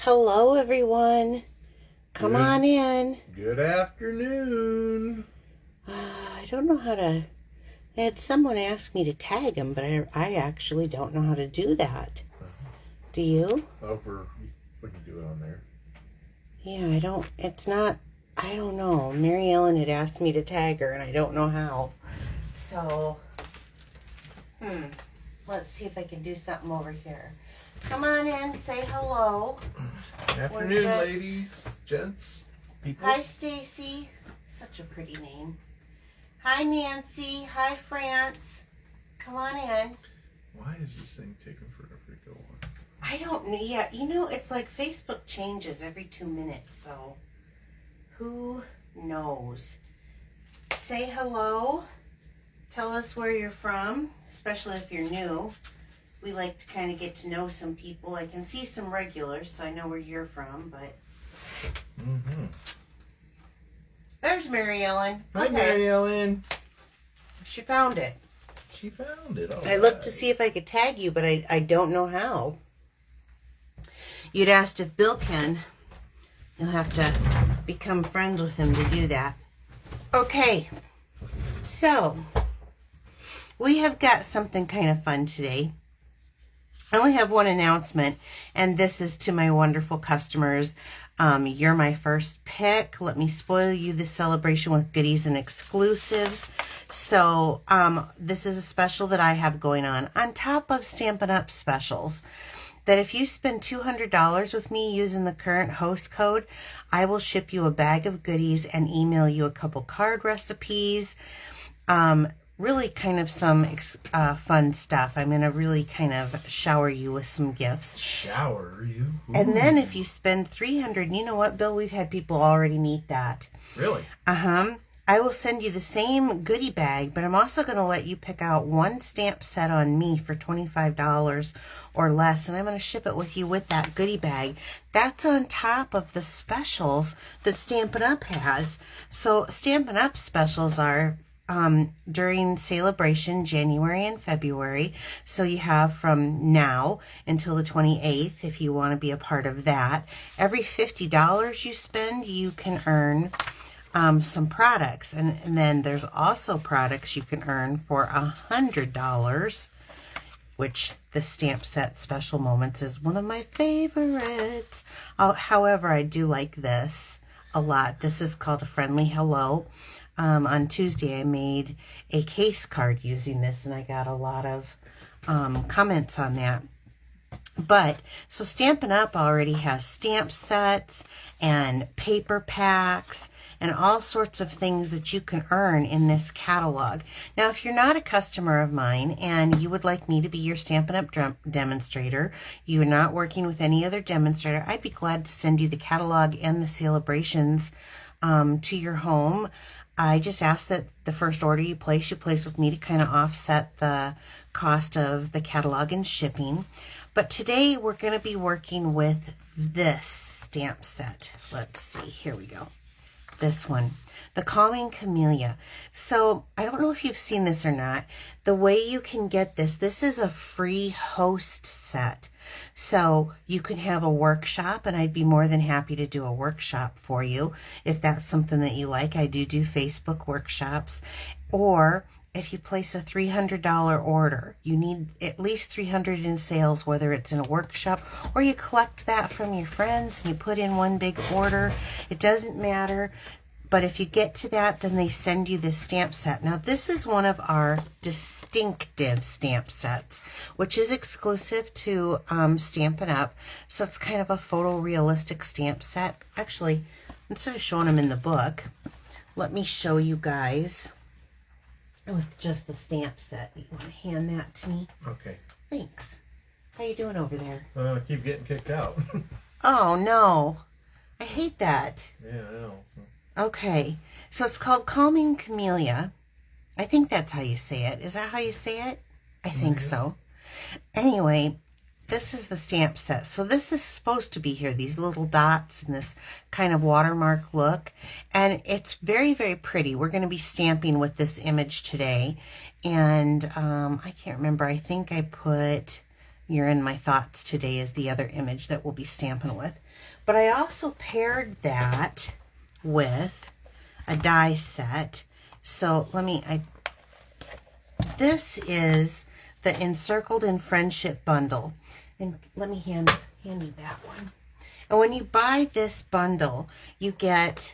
Hello, everyone. Come on in. Good afternoon. I don't know how to... I had someone ask me to tag him, but I actually don't know how to do that. Do you? We can do it on there. Yeah, I don't... It's not... I don't know. Mary Ellen had asked me to tag her, and I don't know how. So... Let's see if I can do something over here. Come on in. Say hello. Afternoon, ladies, gents, people. Hi, Stacy. Such a pretty name. Hi, Nancy. Hi, France. Come on in. Why is this thing taking forever to go on? I don't know. Yeah, you know, it's like Facebook changes every 2 minutes, so who knows? Say hello. Tell us where you're from, especially if you're new. We like to kind of get to know some people. I can see some regulars, so I know where you're from, but... There's Mary Ellen. Hi, Mary Ellen. She found it. She found it. I looked to see if I could tag you, but I don't know how. You'd asked if Bill can. You'll have to become friends with him to do that. Okay. So, we have got something kind of fun today. I only have one announcement, and this is to my wonderful customers. You're my first pick. Let me spoil you the celebration with goodies and exclusives. So this is a special that I have going on top of Stampin' Up specials. That if you spend $200 with me using the current host code, I will ship you a bag of goodies and email you a couple card recipes. Really kind of some fun stuff. I'm going to really kind of shower you with some gifts. Shower you? Ooh. And then if you spend $300, you know what, Bill? We've had people already meet that. Really? I will send you the same goodie bag, but I'm also going to let you pick out one stamp set on me for $25 or less, and I'm going to ship it with you with that goodie bag. That's on top of the specials that Stampin' Up has. So Stampin' Up specials are... during celebration, January and February. So you have from now until the 28th, if you want to be a part of that. Every $50 you spend, you can earn some products. And then there's also products you can earn for $100, which the stamp set Special Moments is one of my favorites. However, I do like this a lot. This is called a Friendly Hello. On Tuesday, I made a case card using this, and I got a lot of comments on that. But, so Stampin' Up! Already has stamp sets and paper packs and all sorts of things that you can earn in this catalog. Now, if you're not a customer of mine and you would like me to be your Stampin' Up! Demonstrator, you're not working with any other demonstrator, I'd be glad to send you the catalog and the celebrations to your home. I just ask that the first order you place with me to kind of offset the cost of the catalog and shipping. But today we're going to be working with this stamp set. Let's see, here we go. This one, the Calming Camellia. So I don't know if you've seen this or not. The way you can get this is a free host set. So you can have a workshop, and I'd be more than happy to do a workshop for you if that's something that you like. I do Facebook workshops. Or if you place a $300 order, you need at least $300 in sales, whether it's in a workshop or you collect that from your friends and you put in one big order. It doesn't matter. But if you get to that, then they send you this stamp set. Now, this is one of our distinctive stamp sets, which is exclusive to Stampin' Up. So it's kind of a photorealistic stamp set. Actually, instead of showing them in the book, let me show you guys with just the stamp set. You want to hand that to me? Okay. Thanks. How you doing over there? I keep getting kicked out. Oh, no. I hate that. Yeah, I know. Okay, so it's called Calming Camellia. I think that's how you say it. Is that how you say it? I think so. Anyway, this is the stamp set. So this is supposed to be here, these little dots and this kind of watermark look. And it's very, very pretty. We're going to be stamping with this image today. And I can't remember. I think I put You're in My Thoughts Today is the other image that we'll be stamping with. But I also paired that with a die set. So this is the Encircled in Friendship bundle. And let me hand you that one. And when you buy this bundle, you get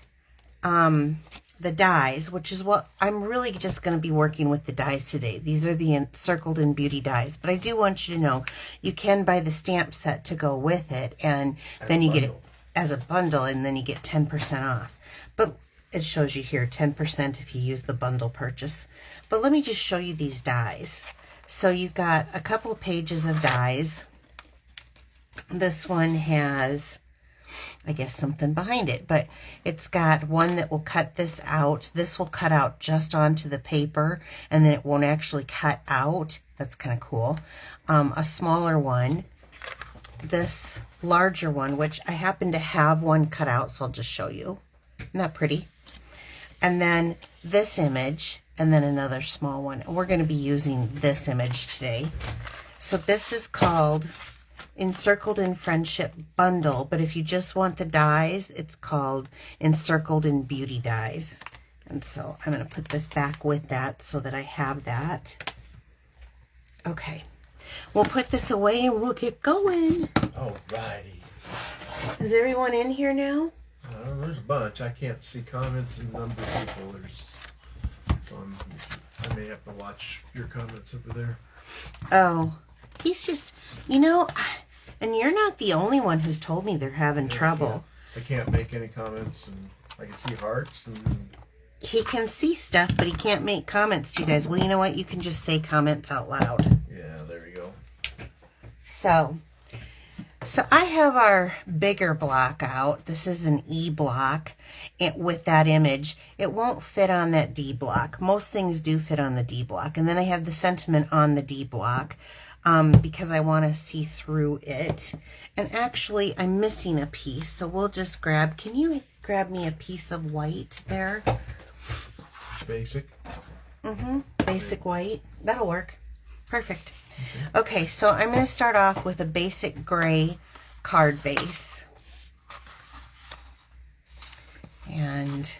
the dies, which is what I'm really just going to be working with the dies today. These are the Encircled in Beauty dies. But I do want you to know you can buy the stamp set to go with it, and then you get it as a bundle, and then you get 10% off. But it shows you here 10% if you use the bundle purchase. But let me just show you these dies. So you've got a couple of pages of dies. This one has, I guess, something behind it, but it's got one that will cut this out. This will cut out just onto the paper, and then it won't actually cut out. That's kind of cool. A smaller one, this larger one, which I happen to have one cut out, so I'll just show you. Isn't that pretty? And then this image, and then another small one. We're going to be using this image today. So this is called Encircled in Friendship bundle, but if you just want the dies, it's called Encircled in Beauty dies. And so I'm going to put this back with that so that I have that. Okay, we'll put this away and we'll get going. Alrighty. Is everyone in here now? There's a bunch. I can't see comments and number of people. So I may have to watch your comments over there. Oh, he's just, you know, and you're not the only one who's told me they're having trouble. I can't make any comments, and I can see hearts. And he can see stuff, but he can't make comments to you guys. Well, you know what? You can just say comments out loud. Yeah, there you go. So I have our bigger block out. This is an E block with that image. It won't fit on that D block. Most things do fit on the D block. And then I have the sentiment on the D block because I want to see through it. And actually, I'm missing a piece. So we'll just grab, can you grab me a piece of white there? Basic? Basic white. That'll work. Perfect. Okay, so I'm going to start off with a basic gray card base. And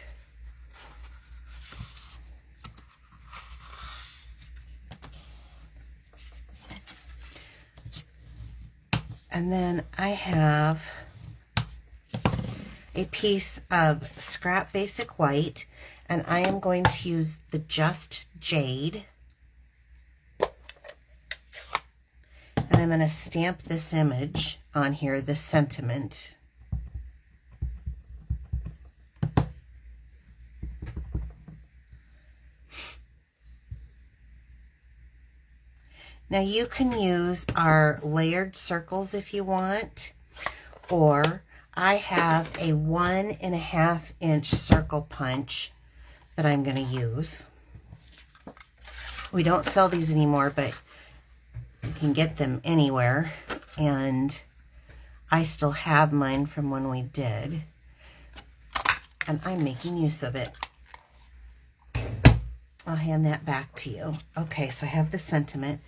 then I have a piece of scrap basic white, and I am going to use the Just Jade. And I'm going to stamp this image on here, the sentiment. Now you can use our layered circles if you want, or I have a 1.5 inch circle punch that I'm going to use. We don't sell these anymore, but you can get them anywhere, and I still have mine from when we did, and I'm making use of it. I'll hand that back to you. Okay, so I have the sentiment,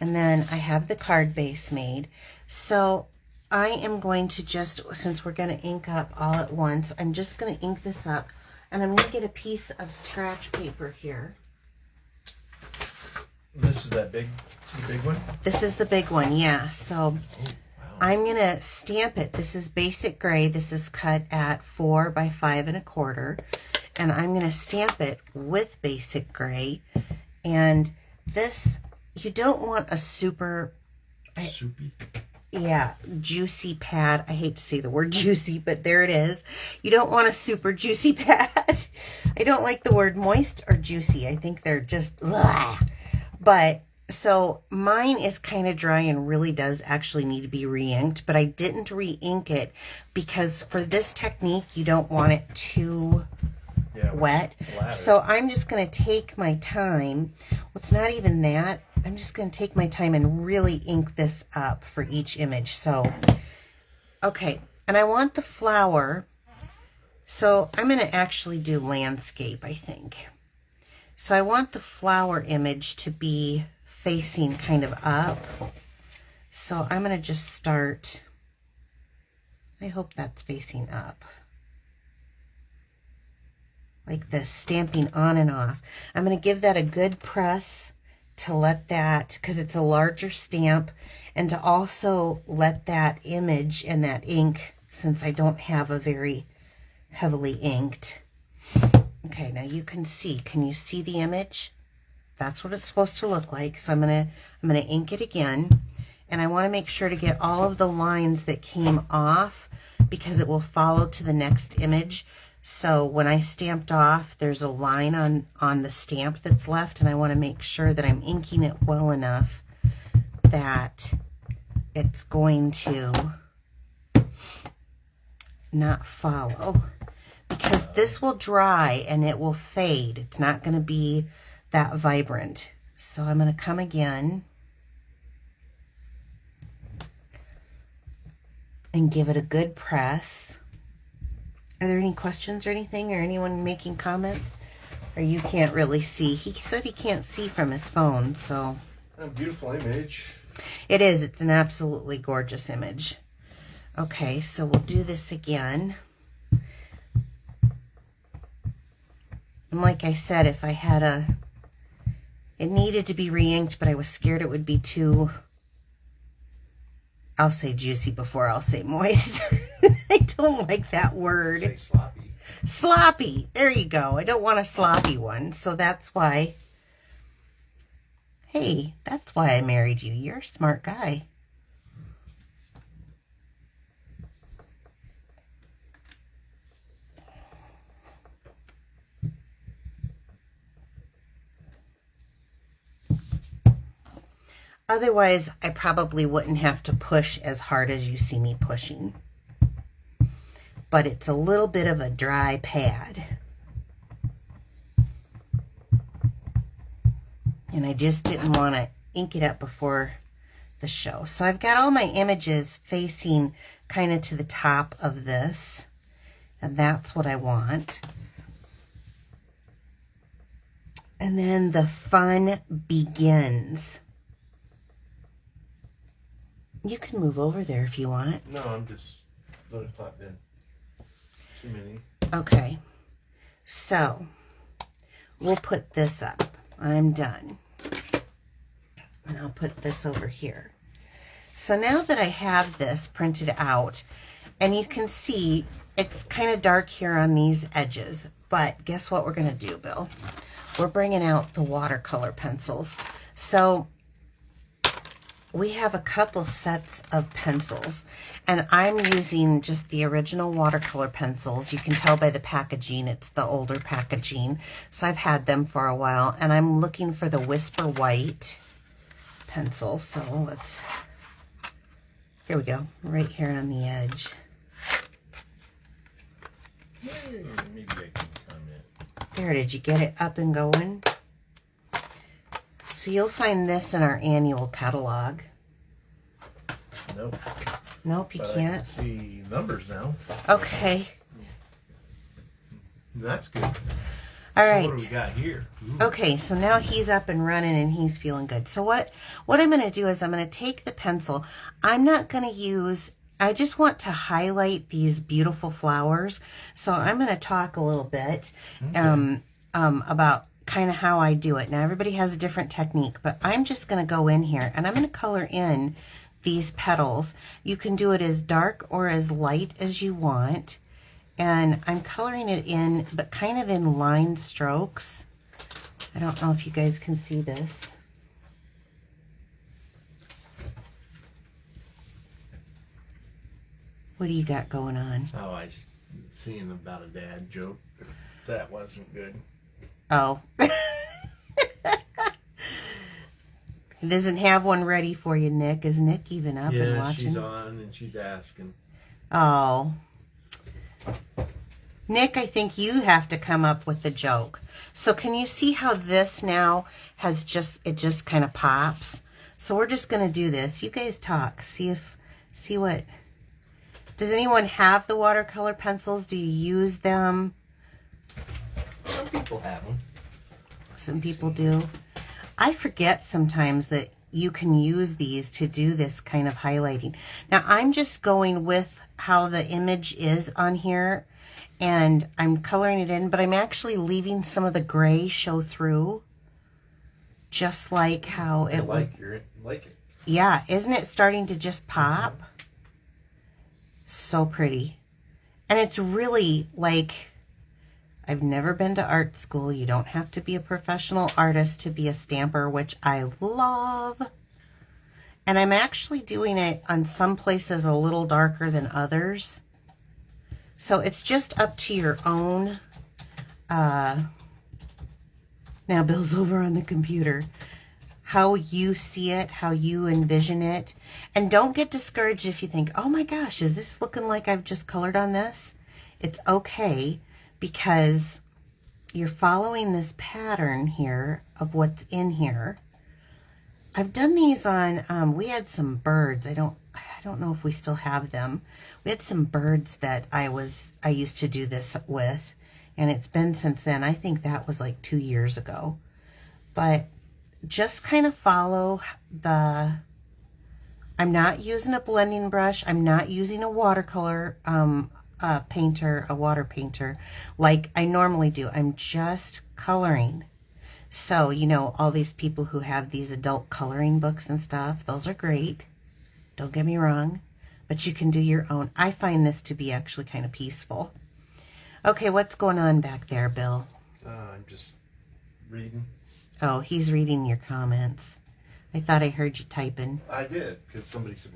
and then I have the card base made. So I am going to just, since we're going to ink up all at once, I'm just going to ink this up, and I'm going to get a piece of scratch paper here. This is the big one? This is the big one, yeah. So wow. I'm going to stamp it. This is basic gray. This is cut at 4 by 5 1/4. And I'm going to stamp it with basic gray. And this, you don't want a super... Soupy? Yeah, juicy pad. I hate to say the word juicy, but there it is. You don't want a super juicy pad. I don't like the word moist or juicy. I think they're just... Ugh. But, so mine is kind of dry and really does actually need to be re-inked, but I didn't re-ink it because for this technique, you don't want it too wet. So I'm just going to take my time. Well, it's not even that. I'm just going to take my time and really ink this up for each image. So, okay. And I want the flower. So I'm going to actually do landscape, I think. So I want the flower image to be facing kind of up. So I'm going to just start, I hope that's facing up, like this, stamping on and off. I'm going to give that a good press to let that, because it's a larger stamp, and to also let that image and that ink, since I don't have a very heavily inked. Okay, now you can see, can you see the image? That's what it's supposed to look like. So I'm gonna ink it again, and I want to make sure to get all of the lines that came off, because it will follow to the next image. So when I stamped off, there's a line on the stamp that's left, and I want to make sure that I'm inking it well enough that it's going to not follow, because this will dry and it will fade. It's not going to be that vibrant. So I'm going to come again and give it a good press. Are there any questions or anything, or anyone making comments? Or you can't really see? He said he can't see from his phone, so. A beautiful image. It is. It's an absolutely gorgeous image. Okay, so we'll do this again. And like I said, if I had it needed to be re-inked, but I was scared it would be too, I'll say juicy before I'll say moist. I don't like that word. Say sloppy. Sloppy. There you go. I don't want a sloppy one. So that's why, hey, that's why I married you. You're a smart guy. Otherwise, I probably wouldn't have to push as hard as you see me pushing. But it's a little bit of a dry pad. And I just didn't want to ink it up before the show. So I've got all my images facing kind of to the top of this. And that's what I want. And then the fun begins. You can move over there if you want. No, I'm just what I thought then. Too many. Okay. So we'll put this up. I'm done. And I'll put this over here. So now that I have this printed out, and you can see it's kind of dark here on these edges, but guess what we're going to do, Bill? We're bringing out the watercolor pencils. So we have a couple sets of pencils, and I'm using just the original watercolor pencils. You can tell by the packaging, it's the older packaging. So I've had them for a while, and I'm looking for the Whisper White pencil. So let's, here we go, right here on the edge. Maybe I can comment. There, did you get it up and going? So you'll find this in our annual catalog. Nope. Nope, you But can't. I can see numbers now. Okay. That's good. All So right. what do we got here? Ooh. Okay, so now he's up and running and he's feeling good. So what I'm going to do is I'm going to take the pencil. I'm not going to use, I just want to highlight these beautiful flowers. So I'm going to talk a little bit about kind of how I do it. Now everybody has a different technique, but I'm just going to go in here and I'm going to color in these petals. You can do it as dark or as light as you want. And I'm coloring it in, but kind of in line strokes. I don't know if you guys can see this. What do you got going on? Oh, I was seeing about a dad joke. That wasn't good. Oh. He doesn't have one ready for you, Nick. Is Nick even up and Yeah, watching? she's on and she's asking. Oh. Nick, I think you have to come up with the joke. So can you see how this now has it just kind of pops? So we're just going to do this. You guys talk. See what, does anyone have the watercolor pencils? Do you use them? Some people have them. Some people do. I forget sometimes that you can use these to do this kind of highlighting. Now I'm just going with how the image is on here, and I'm coloring it in, but I'm actually leaving some of the gray show through, just like how it would. Like it. Yeah, isn't it starting to just pop? So pretty. And it's really like, I've never been to art school. You don't have to be a professional artist to be a stamper, which I love. And I'm actually doing it on some places a little darker than others. So it's just up to your own. Now Bill's over on the computer. How you see it, how you envision it. And don't get discouraged if you think, oh my gosh, is this looking like I've just colored on this? It's okay, because you're following this pattern here of what's in here. I've done these on, we had some birds. I don't know if we still have them. We had some birds that I used to do this with, and it's been since then. I think that was like 2 years ago. But just kind of follow the, I'm not using a blending brush. I'm not using a watercolor painter, a water painter, like I normally do. I'm just coloring. So, you know, all these people who have these adult coloring books and stuff, those are great. Don't get me wrong, but you can do your own. I find this to be actually kind of peaceful. Okay, what's going on back there, Bill? I'm just reading. Oh, he's reading your comments. I thought I heard you typing. I did, because somebody said,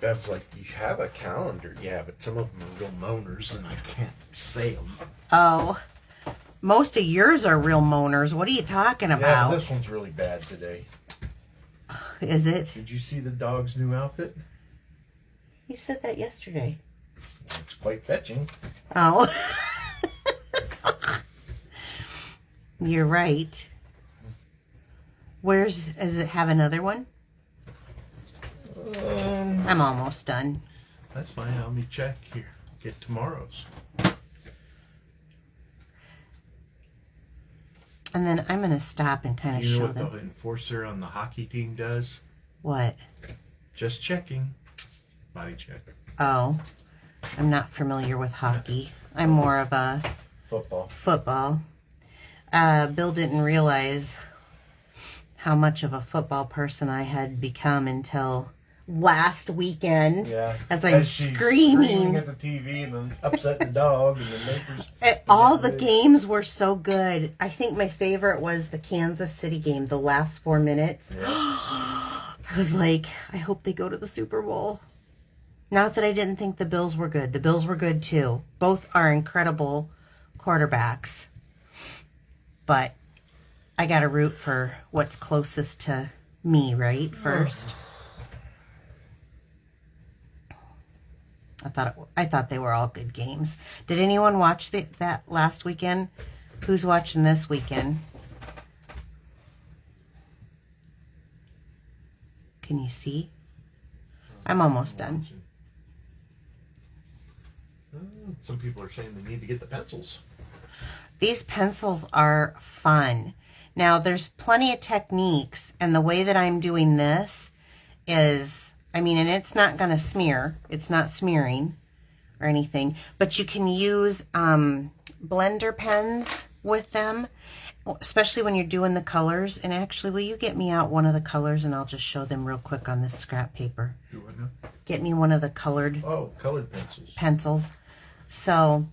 Bev's like, you have a calendar. Yeah, but some of them are real moaners, and I can't say them. Oh, most of yours are real moaners. What are you talking about? Yeah, this one's really bad today. Is it? Did you see the dog's new outfit? You said that yesterday. It's quite fetching. Oh. You're right. Does it have another one? I'm almost done. That's fine. Let me check here. Get tomorrow's. And then I'm going to stop and kind of show them. You know what the enforcer on the hockey team does? What? Just checking. Body check. Oh, I'm not familiar with hockey. I'm more of a football. Bill didn't realize how much of a football person I had become until last weekend. Yeah. As I'm screaming at the TV and then upsetting the dog and the neighbors. All the games were so good. I think my favorite was the Kansas City game, the last 4 minutes. Yeah. I was like, I hope they go to the Super Bowl. Not that I didn't think the Bills were good. The Bills were good too. Both are incredible quarterbacks. But I got to root for what's closest to me, right? First. I thought they were all good games. Did anyone watch that last weekend? Who's watching this weekend? Can you see? I'm almost done. Some people are saying they need to get the pencils. These pencils are fun. Now, there's plenty of techniques, and the way that I'm doing this is, and it's not going to smear. It's not smearing or anything, but you can use blender pens with them, especially when you're doing the colors. And actually, will you get me out one of the colors, and I'll just show them real quick on this scrap paper. Do what now? Get me one of the colored pencils. So,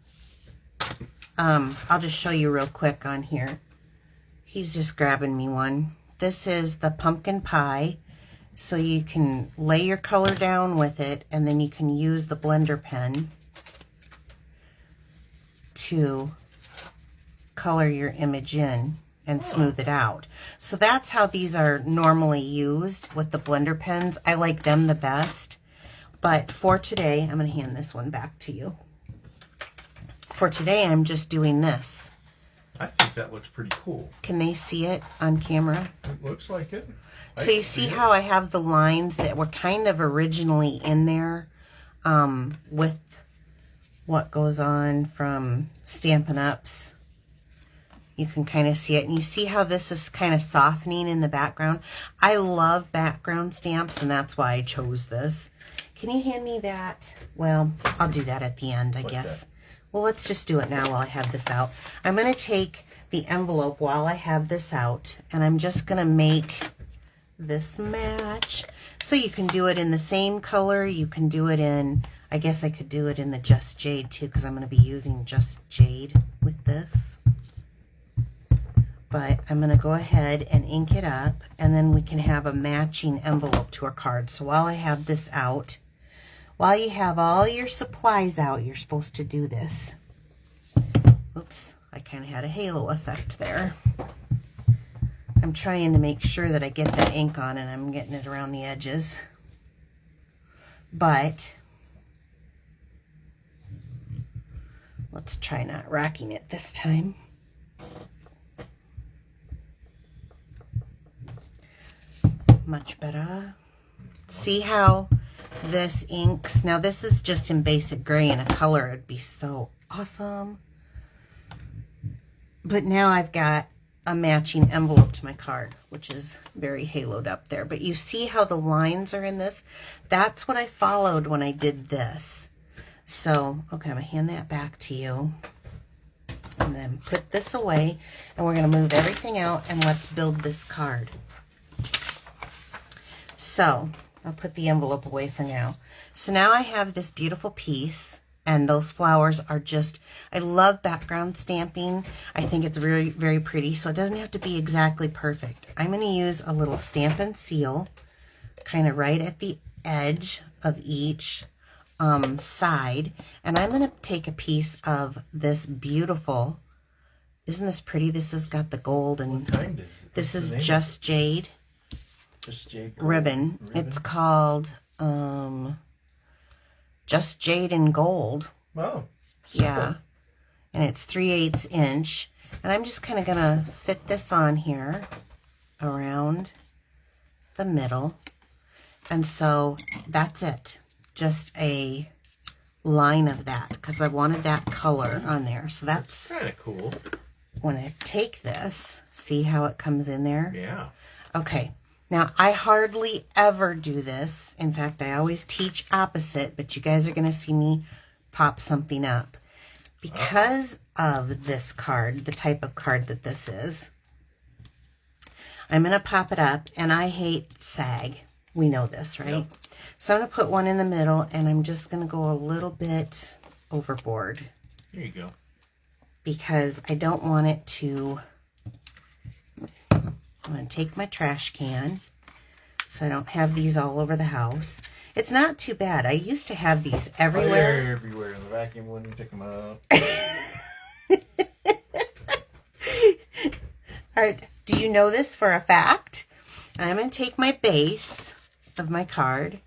I'll just show you real quick on here. He's just grabbing me one. This is the pumpkin pie. So you can lay your color down with it, and then you can use the blender pen to color your image in and smooth it out. So that's how these are normally used with the blender pens. I like them the best. But for today, I'm going to hand this one back to you. For today, I'm just doing this. I think that looks pretty cool. Can they see it on camera? It looks like it. So you see how I have the lines that were kind of originally in there with what goes on from Stampin' Up's, You can kind of see it, and you see how this is kind of softening in the background. I love background stamps, and that's why I chose this. Can you hand me that? Well, I'll do that at the end, I guess. Well, let's just do it now while I have this out. I'm going to take the envelope while I have this out, and I'm just going to make this match. So you can do it in the same color. You can do it in, I guess I could do it in the Just Jade too, because I'm going to be using Just Jade with this. But I'm going to go ahead and ink it up, and then we can have a matching envelope to our card. So while I have this out, while you have all your supplies out, you're supposed to do this. Oops, I kind of had a halo effect there. I'm trying to make sure that I get that ink on, and I'm getting it around the edges. But let's try not rocking it this time. Much better. See how this inks? Now this is just in basic gray, and a color would be so awesome. But now I've got a matching envelope to my card, which is very haloed up there. But you see how the lines are in this? That's what I followed when I did this. So, okay, I'm going to hand that back to you. And then put this away, and we're going to move everything out, and let's build this card. So, I'll put the envelope away for now. So now I have this beautiful piece, and those flowers are just, I love background stamping. I think it's very, very pretty, so it doesn't have to be exactly perfect. I'm going to use a little Stampin' seal, kind of right at the edge of each side, and I'm going to take a piece of this beautiful, isn't this pretty? This has got the gold, and what kind is it? This is Just Jade. Just Jade ribbon. It's called Just Jade and Gold. Wow. Yeah. And it's 3/8 inch. And I'm just kind of going to fit this on here around the middle. And so that's it. Just a line of that, because I wanted that color on there. So that's kind of cool. When I take this, see how it comes in there? Yeah. Okay. Now, I hardly ever do this. In fact, I always teach opposite, but you guys are going to see me pop something up. Because of this card, the type of card that this is, I'm going to pop it up, and I hate sag. We know this, right? Yep. So I'm going to put one in the middle, and I'm just going to go a little bit overboard. There you go. Because I don't want it to... I'm going to take my trash can so I don't have these all over the house. It's not too bad. I used to have these everywhere. They're everywhere. The vacuum wouldn't pick them up. All right. Do you know this for a fact? I'm going to take my base of my card,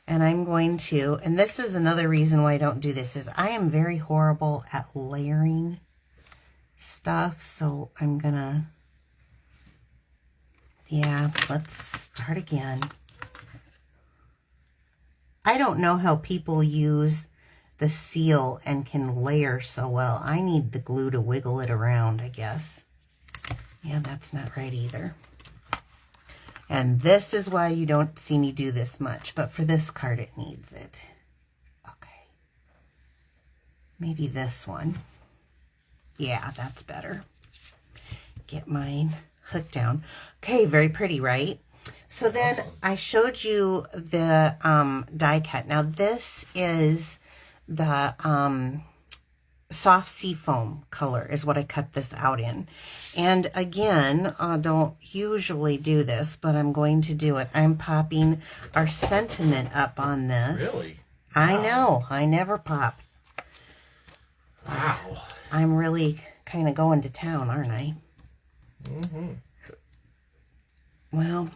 and I'm going to, and this is another reason why I don't do this, is I am very horrible at layering stuff. So I'm going to, yeah, let's start again. I don't know how people use the seal and can layer so well. I need the glue to wiggle it around, I guess. Yeah, that's not right either. And this is why you don't see me do this much, but for this card it needs it. Okay. Maybe this one. Yeah, that's better. Get mine hooked down. Okay, very pretty, right? So then I showed you the die cut. Now this is the soft seafoam color is what I cut this out in. And again, I don't usually do this, but I'm going to do it. I'm popping our sentiment up on this. Really? I know. I never pop. Wow. I'm really kind of going to town, aren't I? Mm-hmm. Well,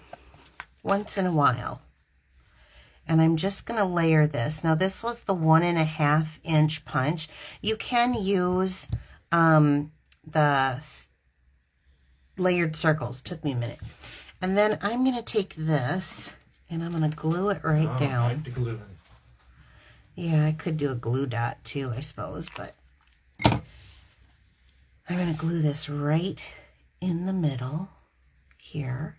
once in a while. And I'm just going to layer this. Now, this was the 1.5 inch punch. You can use the layered circles. Took me a minute. And then I'm going to take this and I'm going to glue it right down. Like the glue. Yeah, I could do a glue dot too, I suppose, but I'm going to glue this right in the middle here.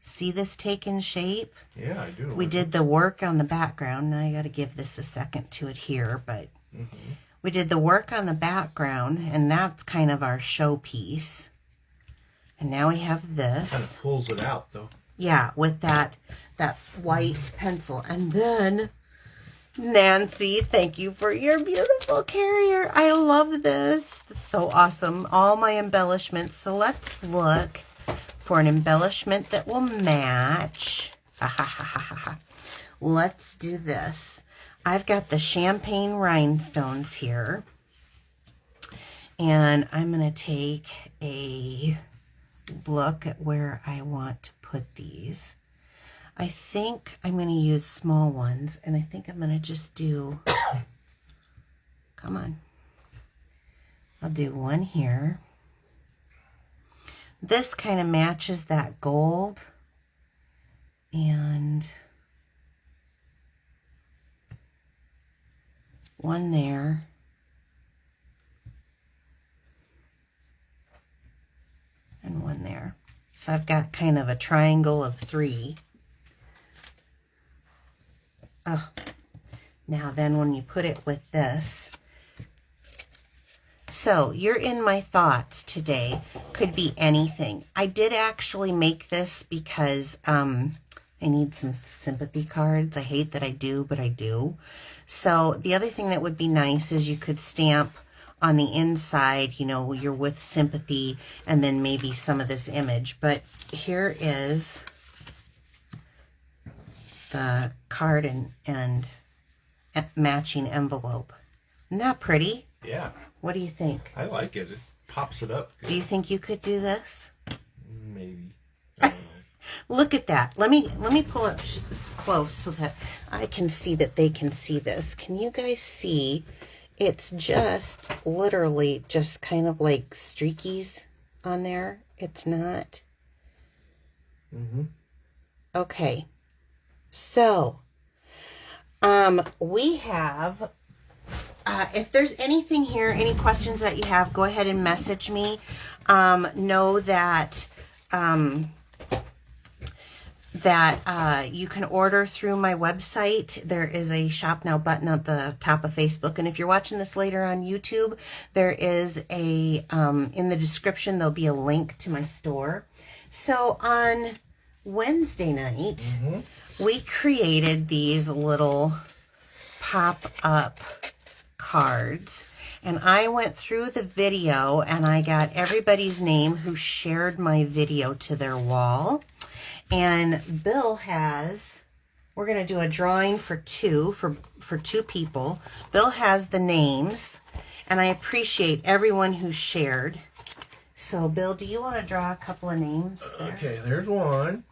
See this taking shape? Yeah, I do. We did the work on the background. Now I got to give this a second to adhere, but we did the work on the background, and that's kind of our showpiece. And now we have this. Kind of pulls it out, though. Yeah, with that white pencil. And then, Nancy, thank you for your beautiful carrier. I love this. It's so awesome. All my embellishments. So let's look for an embellishment that will match. Let's do this. I've got the champagne rhinestones here. And I'm going to take a look at where I want to put these. I think I'm going to use small ones, and I think I'm going to just do, come on, I'll do one here. This kind of matches that gold, and one there. And one there. So I've got kind of a triangle of 3. Oh, now then when you put it with this. So you're in my thoughts today. Could be anything. I did actually make this because I need some sympathy cards. I hate that I do, but I do. So the other thing that would be nice is you could stamp on the inside, you know, you're with sympathy, and then maybe some of this image. But here is the card and matching envelope. Isn't that pretty? Yeah. What do you think? I like it. It pops it up. Good. Do you think you could do this? Maybe. I don't know. Look at that. Let me pull up close so that I can see that they can see this. Can you guys see? It's just literally just kind of like streakies on there. It's not. Okay. So, we have, if there's anything here, any questions that you have, go ahead and message me. Know that, you can order through my website. There is a shop now button at the top of Facebook. And if you're watching this later on YouTube, there is a, in the description, there'll be a link to my store. So on Wednesday night, we created these little pop-up cards. And I went through the video and I got everybody's name who shared my video to their wall. And Bill has, we're going to do a drawing for two people. Bill has the names, and I appreciate everyone who shared. So, Bill, do you want to draw a couple of names there? Okay, there's one.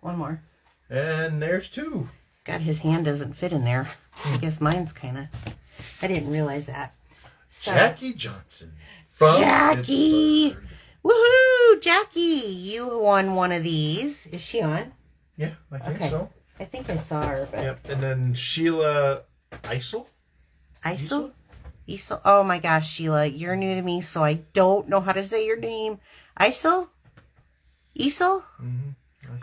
One more. And there's 2. God, his hand doesn't fit in there. I guess mine's kind of, I didn't realize that. So, Jackie Johnson. From Jackie! Pittsburgh. Woohoo! Jackie, you won one of these. Is she on? Yeah, I think so. I think I saw her. But... Yep, and then Sheila Isel. Isel? Oh my gosh, Sheila, you're new to me, so I don't know how to say your name. Isel? Isel?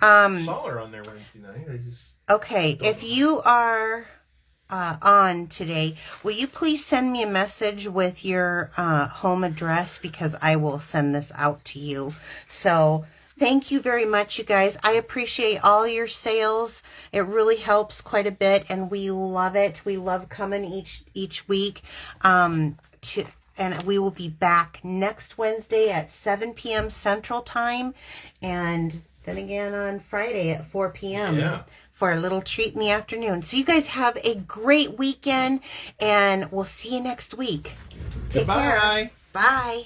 I saw her on there Wednesday night. Okay, if you are on today, will you please send me a message with your home address, because I will send this out to you. So thank you very much, you guys. I appreciate all your sales. It really helps quite a bit, and we love it. We love coming each week. And we will be back next Wednesday at 7 p.m. Central Time, and then again on Friday at 4 p.m. Yeah. For a little treat in the afternoon. So you guys have a great weekend, and we'll see you next week. Take care. Bye. Bye.